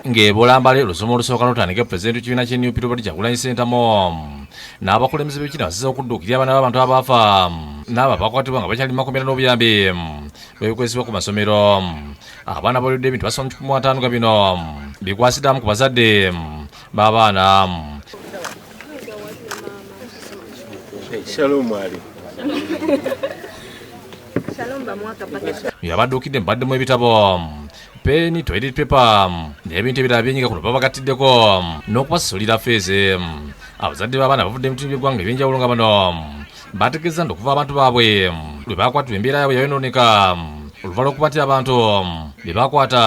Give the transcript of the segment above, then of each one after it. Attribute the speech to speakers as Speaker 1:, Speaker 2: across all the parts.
Speaker 1: ng'ebolamba leero olusomo olusooka lutandika pulezidenti w'ekibiina ky'New People Party Kyagulanyi Ssentamu n'abakulembeze b'ekibiina basizza okudduukirya abaana b'abantu abaafa n'abo abakwatibwa nga bakyali makomera n'obuyambi bw'ebikozesebwa ku masomero. Abaana bawulidde ebintu basoma 15 ga bino bikwasiddamu ku bazadde b'abaana.
Speaker 2: Shalom ali.
Speaker 1: Yabadduukidde mu baddemu ebitabo, peni, toilet paper n'ebintu ebirala byenyiga kuno babagatiddeko n'okubasasulira feeze. Abazadde b'abaana bavudde mu bitundu by'eggwanga ebyenjawulo nga bano bategeeza nti okuva abantu baabwe lwe baakwatibwa embeera yaabwe yayonooneka oluvannyuma lw'okuba nti abantu bye baakwata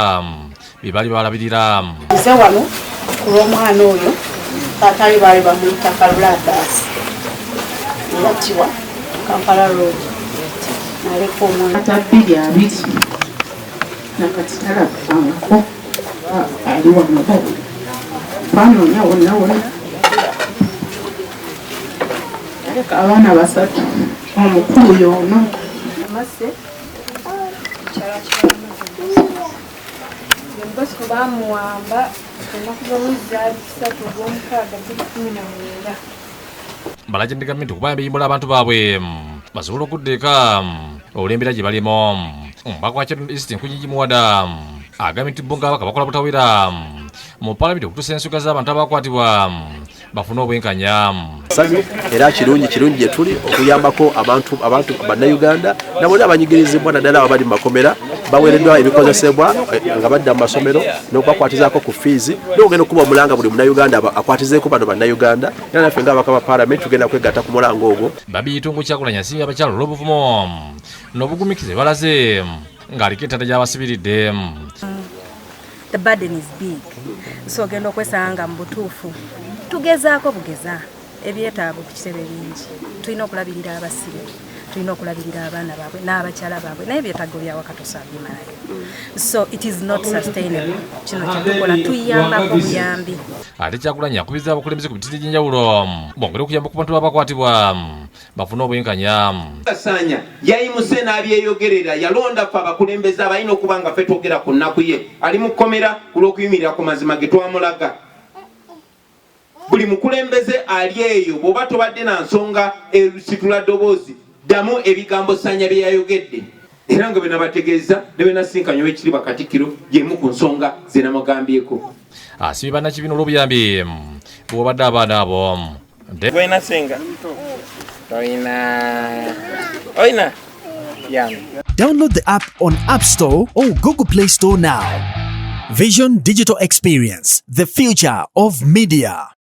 Speaker 1: bye baali balabirira.
Speaker 3: Nze wano ku lw'omwana oyo taatali baali bamuyita Kaluladas yattiwa Kampala Road naleka omwana tabbiri abiri nakati talabangako ali wano banoonya wonna wonna aleka abaana basatu omukulu y'ono amase Bosco bamuwamba ennaku z'omwezi 3/6/2019.
Speaker 1: Balagidde gavumenti okubayamba eyimbula abantu baabwe basobole okuddeeka olulembera gye balimu. Omubaka wa Kyaddondo East Nkunyingi Muwada agambye nti bo ng'abaka bakola butawera mu Paalamenti okutuusa ensonga z'abantu abakwatibwa bafune obwenkanya.
Speaker 2: Era kirungi gye tuli okuyambako abantu bannayuganda na bonna abanyigirizibwa naddala abali mu makomera baweereddwa ebikozesebwa nga badda mu masomero n'okubakwatizaako ku fiizi n'ogenda okuba omulanga buli munnayuganda akwatizeeko bano bannayuganda era naffe ng'abaka ba Paalamenti tugenda kwegatta ku mulango ogwo.
Speaker 1: Babi Itungo Kyagulanyi asiimye abakyala olw'obuvumu n'obugumikize balaze ng'aliko ettanda gy'abasibiridde.
Speaker 4: The burden is big. So ogenda okwesanga mu butuufu tugezaako bugeza ebyetaago ku kitebe bingi. Tulina okulabirira abasibe, tulina okulabirira abaana baabwe n'abakyala baabwe naye ebyetaago byawaka tosaabimalayo. So it is not sustainable. Kino kyetukola tuyambako buyambi.
Speaker 1: Ate Kyagulanyi akubiriza abakulembeze ku bitindi by'enjawulo bongere okuyamba ku bantu abakwatibwa bafune obwenkanya.
Speaker 5: Kasanya yayimuse n'abyeyogerera yalonda ffe abakulembeze abalina okuba nga ffe twogera ku nnaku ye ali mu kkomera ku lw'okuyimirira ku mazima ge twamulaga. Buli mukulembeze ali eyo bw'oba tobadde na nsonga erusitula ddoboozi ddamu ebigambo Sanya bye yayogedde era nga bwe nabategeeza ne bwe nasinkanye ow'ekitiibwa Katikkiro y'emu ku nsonga ze namugambyeko.
Speaker 1: Asibye bannakibiina olw'obuyambi bw'obadde abaana abo.
Speaker 6: Goina senga. Oina.
Speaker 7: Download the app on App Store or Google Play Store now. Vision Digital Experience, the future of media.